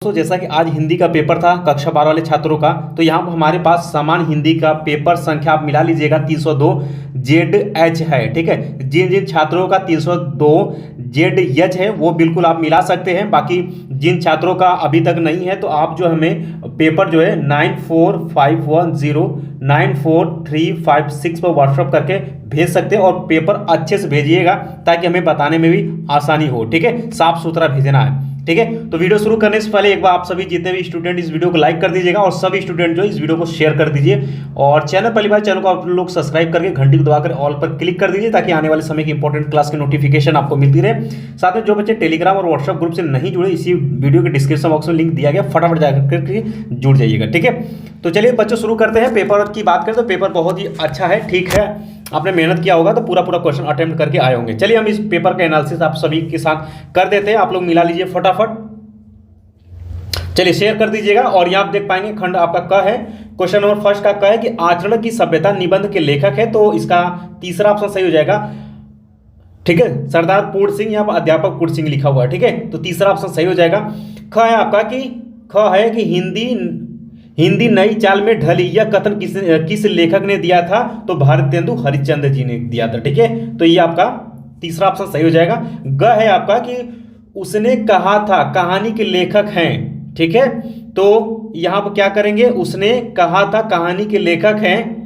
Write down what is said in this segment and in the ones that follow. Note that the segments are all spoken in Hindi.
दोस्तों जैसा कि आज हिंदी का पेपर था कक्षा 12 वाले छात्रों का, तो यहाँ पर हमारे पास समान हिंदी का पेपर संख्या आप मिला लीजिएगा 302 ZH है। ठीक है, जिन जिन छात्रों का 302 ZH है वो बिल्कुल आप मिला सकते हैं। बाकी जिन छात्रों का अभी तक नहीं है तो आप जो हमें पेपर जो है 9451094356 पर व्हाट्सअप करके भेज सकते हैं और पेपर अच्छे से भेजिएगा ताकि हमें बताने में भी आसानी हो। ठीक है, साफ सुथरा भेजना है। ठीक है, तो वीडियो शुरू करने से पहले एक बार आप सभी जितने भी स्टूडेंट इस वीडियो को लाइक कर दीजिएगा और सभी स्टूडेंट जो इस वीडियो को शेयर कर दीजिए और चैनल पहली बार चैनल को आप लोग सब्सक्राइब करके घंटी को दबाकर ऑल पर क्लिक कर दीजिए ताकि आने वाले समय की इंपॉर्टेंट क्लास की नोटिफिकेशन आपको मिलती रहे। साथ में जो बच्चे टेलीग्राम और व्हाट्सएप ग्रुप से नहीं जुड़े, इसी वीडियो के डिस्क्रिप्शन बॉक्स में लिंक दिया गया, फटाफट जाकर जुड़ जाइएगा। ठीक है, तो चलिए बच्चों शुरू करते हैं। पेपर की बात करें तो पेपर बहुत ही अच्छा है। ठीक है, आपने मेहनत किया होगा तो पूरा क्वेश्चन अटेम्प्ट करके आए होंगे। चलिए हम इस पेपर का एनालिसिस आप सभी के साथ कर देते हैं। आप लोग मिला लीजिए फटाफट, चलिए शेयर कर दीजिएगा। और यहाँ आप देख पाएंगे खंड आपका क है, क्वेश्चन नंबर फर्स्ट का क है कि आचरण की सभ्यता निबंध के लेखक है, तो इसका तीसरा ऑप्शन सही हो जाएगा। ठीक है, सरदार पूर्ण सिंह, यहाँ पर अध्यापक पूर्ण सिंह लिखा हुआ है। ठीक है, तो तीसरा ऑप्शन सही हो जाएगा। ख है आपका कि ख है कि हिंदी नई चाल में ढली, यह कथन किस लेखक ने दिया था, तो भारतेंदु हरिश्चंद्र जी ने दिया था। ठीक है, तो ये आपका तीसरा ऑप्शन सही हो जाएगा। ग है आपका कि उसने कहा था, कहानी के लेखक हैं। ठीक है, तो यहां पर क्या करेंगे, उसने कहा था कहानी के लेखक हैं,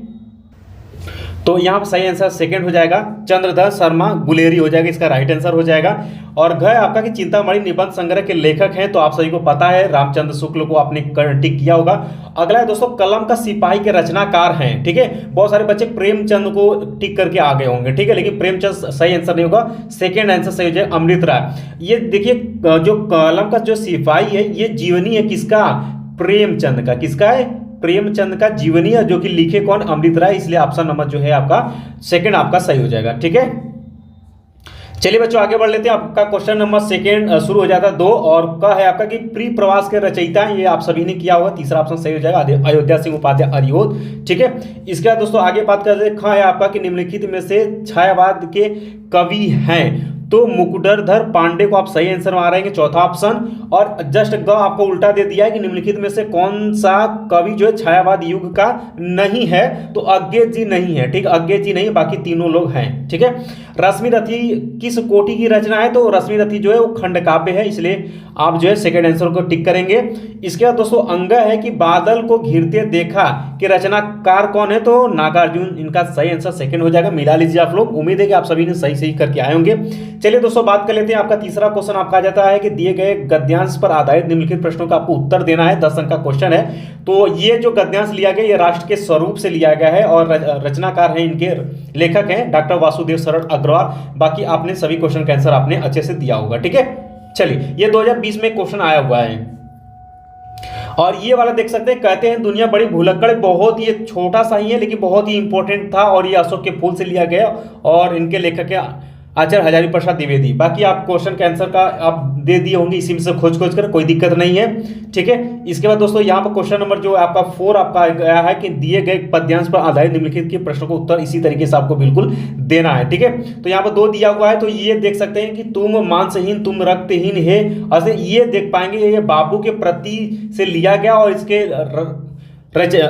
तो यहां पर सही आंसर सेकंड हो जाएगा, चंद्रधर शर्मा गुलेरी हो जाएगा, इसका राइट आंसर हो जाएगा। और घ आपका कि चिंतामणि निबंध संग्रह के लेखक हैं, तो आप सभी को पता है रामचंद्र शुक्ल को आपने टिक किया होगा। अगला है दोस्तों कलम का सिपाही के रचनाकार हैं। ठीक है, बहुत सारे बच्चे प्रेमचंद को टिक करके आ गए होंगे। ठीक है, लेकिन प्रेमचंद सही आंसर नहीं होगा, सेकेंड आंसर सही हो जाएगा अमृत राय। ये देखिए जो कलम का जो सिपाही है ये जीवनी है किसका, प्रेमचंद का। किसका है, प्रेमचंद का जीवनी है, जो कि लिखे कौन, अमृत राय, इसलिए ऑप्शन नंबर जो है आपका सेकंड आपका सही हो जाएगा। ठीक है, चलिए बच्चों आगे बढ़ लेते हैं। आपका क्वेश्चन नंबर सेकंड शुरू हो जाता है 2 और का है आपका कि प्री प्रवास के रचयिता, ये आप सभी ने किया होगा, तीसरा ऑप्शन सही हो जाएगा अयोध्या सिंह उपाध्याय अरियोध। ठीक है, इसके बाद दोस्तों आगे बात करते हैं। ख है आपका कि निम्नलिखित में से छायावाद के कवि हैं, तो मुकुटधर पांडे को आप सही आंसर मार रहेंगे, चौथा ऑप्शन। और जस्ट ग आपको उल्टा दे दिया है कि निम्नलिखित में से कौन सा कवि जो है छायावाद युग का नहीं है, तो अज्ञेय जी नहीं है। ठीक, अज्ञेय जी नहीं, बाकी तीनों लोग हैं। ठीक है, रश्मि रथी किस कोटि की रचना है, तो रश्मि रथी जो है वो खंड काव्य है, इसलिए आप जो है सेकंड आंसर को टिक करेंगे। इसके बाद दोस्तों अंग है कि बादल को घिरते देखा कि रचनाकार कौन है, तो नागार्जुन, इनका सही आंसर सेकंड हो जाएगा। मिला लीजिए आप लोग, उम्मीद है कि आप सभी ने सही सही करके आए होंगे। चलिए दोस्तों बात कर लेते हैं। आपका तीसरा क्वेश्चन आपका आ जाता है कि दिए गए गद्यांश पर आधारित निम्नलिखित प्रश्नों का आपको उत्तर देना है। 10 अंक का क्वेश्चन है, तो ये जो गद्यांश लिया गया ये राष्ट्र के स्वरूप से लिया गया है और रचनाकार हैं, इनके लेखक हैं डॉक्टर वासुदेव शरण अग्रवाल। बाकी आपने सभी क्वेश्चन का आंसर आपने अच्छे से दिया होगा। ठीक है, चलिए ये 2020 में क्वेश्चन आया हुआ है और ये वाला देख सकते हैं, कहते हैं दुनिया बड़ी भुलक्कड़, बहुत ये छोटा सा ही है लेकिन बहुत ही इंपॉर्टेंट था और ये अशोक के फूल से लिया गया और इनके लेखक है आचार्य हजारी प्रसाद द्विवेदी। बाकी आप क्वेश्चन के आंसर का आप दे दिए होंगे इसी में से खोज कर, कोई दिक्कत नहीं है। ठीक है, इसके बाद दोस्तों यहाँ पर क्वेश्चन नंबर जो आपका 4 आपका गया है कि दिए गए पद्यांश पर आधारित निम्नलिखित के प्रश्नों को उत्तर इसी तरीके से आपको बिल्कुल देना है। ठीक है, तो यहाँ पर 2 दिया हुआ है, तो ये देख सकते हैं कि तुम मांसहीन तुम रक्तहीन है, ऐसे ये देख पाएंगे ये बाबू के प्रति से लिया गया और इसके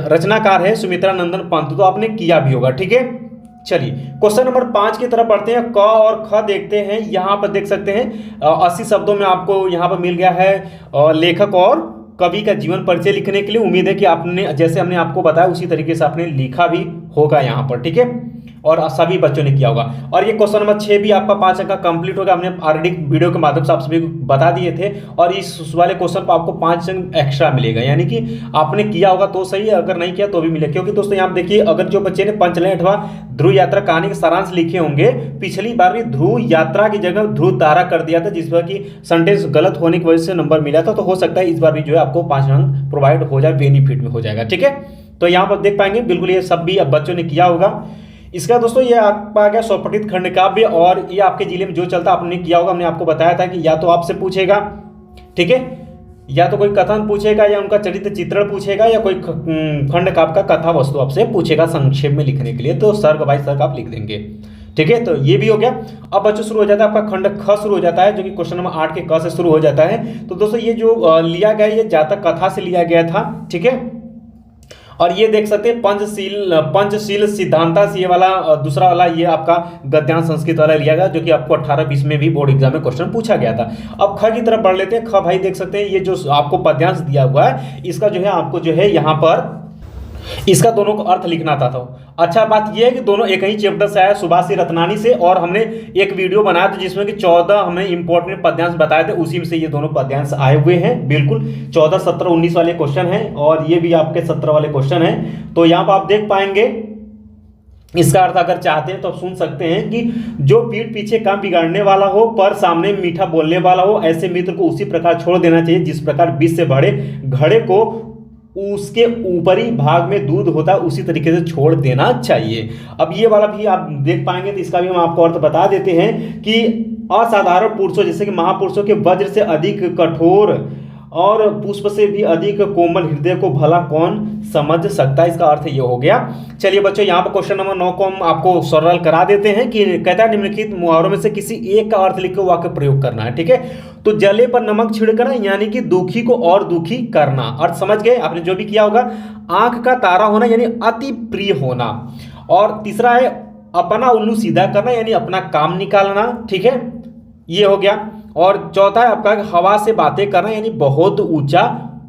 रचनाकार है सुमित्रा नंदन पंत, तो आपने किया भी होगा। ठीक है, चलिए क्वेश्चन नंबर 5 की तरफ बढ़ते हैं। क और ख देखते हैं, यहाँ पर देख सकते हैं 80 शब्दों में आपको यहाँ पर मिल गया है लेखक और कवि का जीवन परिचय लिखने के लिए। उम्मीद है कि आपने जैसे हमने आपको बताया उसी तरीके से आपने लिखा भी होगा यहाँ पर। ठीक है, और सभी बच्चों ने किया होगा। और ये क्वेश्चन नंबर 6 भी आपका 5 अंक का कंप्लीट होगा, हमने ऑलरेडी वीडियो के माध्यम से आप सभी को बता दिए थे और इस वाले क्वेश्चन पर आपको 5 अंक एक्स्ट्रा मिलेगा, यानी कि आपने किया होगा तो सही है, अगर नहीं किया तो भी मिलेगा। क्योंकि दोस्तों यहाँ देखिए, अगर जो बच्चे ने पंचलय अथवा ध्रुव यात्रा कहानी के सारांश लिखे होंगे, पिछली बार भी ध्रुव यात्रा की जगह ध्रुव तारा कर दिया था, जिस पर कि सेंटेंस गलत होने की वजह से नंबर मिला था, तो हो सकता है इस बार भी जो है आपको 5 अंक प्रोवाइड हो जाए, बेनिफिट में हो जाएगा। ठीक है, तो यहाँ पर देख पाएंगे बिल्कुल ये सब भी अब बच्चों ने किया होगा। इसका दोस्तों ये आपका आ गया स्वपठित खंड काव्य और ये आपके जिले में जो चलता आपने किया होगा। हमने आपको बताया था कि या तो आपसे पूछेगा, ठीक है, या तो कोई कथन पूछेगा या उनका चरित्र चित्रण पूछेगा या कोई खंड काव्य का कथा वस्तु आपसे पूछेगा संक्षेप में लिखने के लिए, तो सर्ग बाई सर्ग आप लिख देंगे। ठीक है, तो ये भी हो गया। अब बच्चों शुरू हो जाता है आपका खंड ख शुरू हो जाता है, जो कि क्वेश्चन नंबर 8 के क से शुरू हो जाता है। तो दोस्तों ये जो लिया गया, ये जातक कथा से लिया गया था, ठीक है। और ये देख सकते हैं पंचशील सिद्धांता से ये वाला दूसरा वाला ये आपका गद्यांश संस्कृत वाला लिया गया, जो कि आपको 18-20 में भी बोर्ड एग्जाम में क्वेश्चन पूछा गया था। अब ख की तरफ बढ़ लेते हैं। ख भाई देख सकते हैं, ये जो आपको पद्यांश दिया हुआ है, इसका जो है आपको जो है यहाँ पर इसका दोनों का अर्थ लिखना था। अच्छा बात यह है कि दोनों एक ही चैप्टर से आया, सुभाष रत्नानी से, और हमने एक वीडियो बनाया था जिसमें कि 14 हमने इंपॉर्टेंट पद्यांश बताए थे, उसी में से ये दोनों पद्यांश आए हुए हैं। बिल्कुल 14, 17, 19 वाले क्वेश्चन हैं, और ये भी आपके 17 वाले क्वेश्चन हैं। तो यहाँ पर आप देख पाएंगे, इसका अर्थ अगर चाहते हैं तो आप सुन सकते हैं कि जो पीठ पीछे काम बिगाड़ने वाला हो पर सामने मीठा बोलने वाला हो, ऐसे मित्र को उसी प्रकार छोड़ देना चाहिए जिस प्रकार बीच से भरे घड़े को उसके ऊपरी भाग में दूध होता है उसी तरीके से छोड़ देना चाहिए। अब ये वाला भी आप देख पाएंगे, तो इसका भी हम आपको अर्थ बता देते हैं कि असाधारण पुरुषों जैसे कि महापुरुषों के वज्र से अधिक कठोर और पुष्प से भी अधिक कोमल हृदय को भला कौन समझ सकता है, इसका अर्थ ये हो गया। चलिए बच्चों, यहाँ पर क्वेश्चन नंबर 9 को हम आपको सरल करा देते हैं कि कहता है निम्नलिखित मुहावरों में से किसी एक का अर्थ लिख के वाक्य प्रयोग करना है, ठीक है। तो जले पर नमक छिड़कना यानी कि दुखी को और दुखी करना, अर्थ समझ गए आपने जो भी किया होगा। आंख का तारा होना यानी अति प्रिय होना, और तीसरा है अपना उल्लू सीधा करना यानी अपना काम निकालना, ठीक है, ये हो गया। और चौथा है आपका हवा से बातें करना यानी बहुत ऊंचा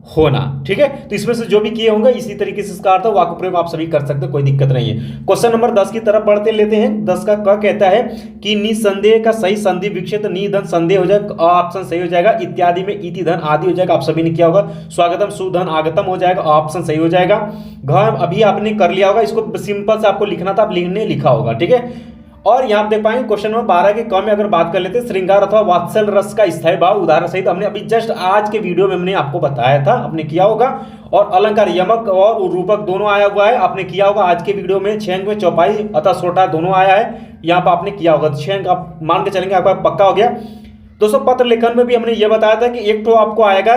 होना, ठीक है। तो इसमें से जो भी किए होंगे इसी तरीके से इसका अर्थ वाक्य प्रयोग आप सभी कर सकते हैं, कोई दिक्कत नहीं है। क्वेश्चन नंबर 10 की तरफ बढ़ते लेते हैं। 10 का क कहता है कि निसंदेह का सही संधि विक्षेप निधन संदेह हो जाएगा, ऑप्शन सही हो जाएगा। इत्यादि में इति धन आदि हो जाएगा, आप सभी ने किया होगा। स्वागतम सुधन आगतम हो जाएगा, ऑप्शन सही हो जाएगा। घ अभी आपने कर लिया होगा, इसको सिंपल से आपको लिखना था, आप लिखने लिखा होगा, ठीक है। और यहाँ देख पाएंगे क्वेश्चन नंबर 12 के क में अगर बात कर लेते हैं, श्रृंगार अथवा वात्सल रस का स्थायी भाव उदाहरण सहित हमने अभी जस्ट आज के वीडियो में हमने आपको बताया था, आपने किया होगा। और अलंकार यमक और रूपक दोनों आया हुआ है, आपने किया होगा आज के वीडियो में। 6 अंक में चौपाई अतः सोटा दोनों आया है, यहाँ पर आपने किया होगा। 6 अंक आप मान के चलेंगे, आपका पक्का हो गया। दोस्तों पत्र लेखन में भी हमने ये बताया था कि एक तो आपको आएगा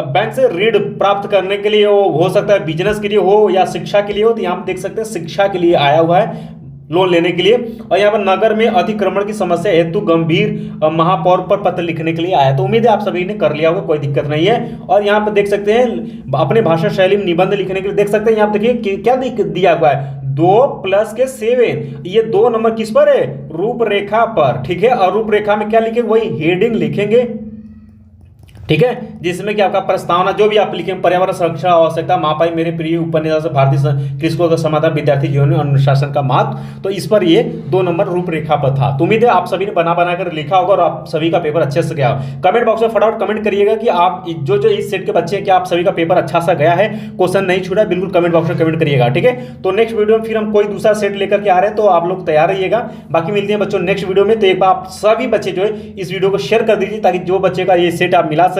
बैंक से ऋण प्राप्त करने के लिए, हो सकता है बिजनेस के लिए हो या शिक्षा के लिए हो, तो यहाँ देख सकते हैं शिक्षा के लिए आया हुआ है, लोन लेने के लिए। और यहाँ पर नगर में अतिक्रमण की समस्या हेतु गंभीर महापौर पर पत्र लिखने के लिए आया। तो उम्मीद है आप सभी ने कर लिया होगा, कोई दिक्कत नहीं है। और यहाँ पर देख सकते हैं अपने भाषा शैली में निबंध लिखने के लिए देख सकते हैं, यहाँ पर देखिए क्या दिया हुआ है, 2+7। ये 2 नंबर किस पर है, रूपरेखा पर, ठीक है। और रूपरेखा में क्या लिखेंगे, वही हेडिंग लिखेंगे, ठीक है, जिसमें कि आपका प्रस्तावना जो भी आप लिखेंगे, पर्यावरण संरक्षण आवश्यकता, महापाई मेरे प्रिय उपन्यास भारतीय कृषकों का समाधान, विद्यार्थी जीवन में अनुशासन का महत्व, तो इस पर ये 2 नंबर रूपरेखा पर था। तो उम्मीद है आप सभी ने बना कर लिखा होगा और आप सभी का पेपर अच्छे से गया हो। कमेंट बॉक्स में फटाफट कमेंट करिएगा कि आप जो इस सेट के बच्चे हैं, क्या आप सभी का पेपर अच्छा सा गया है, क्वेश्चन नहीं छूटा, बिल्कुल कमेंट बॉक्स में कमेंट करिएगा, ठीक है। तो नेक्स्ट वीडियो में फिर हम कोई दूसरा सेट लेकर के आ रहे हैं, तो आप लोग तैयार रहिएगा। बाकी मिलते हैं बच्चों नेक्स्ट वीडियो में। तो एक बार आप सभी बच्चे जो है इस वीडियो को शेयर कर दीजिए, ताकि जो बच्चे का ये सेट आप मिला सके।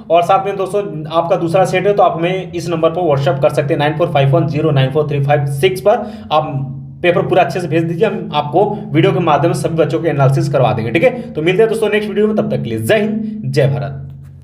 और साथ में दोस्तों आपका दूसरा सेट है तो आप हमें इस नंबर पर व्हाट्सएप कर सकते हैं 9451094356 पर। आप पेपर पूरा अच्छे से भेज दीजिए, हम आपको वीडियो के माध्यम से सभी बच्चों के एनालिसिस करवा देंगे, ठीक है। तो मिलते हैं दोस्तों नेक्स्ट वीडियो में, तब तक के लिए जय हिंद, जय भारत।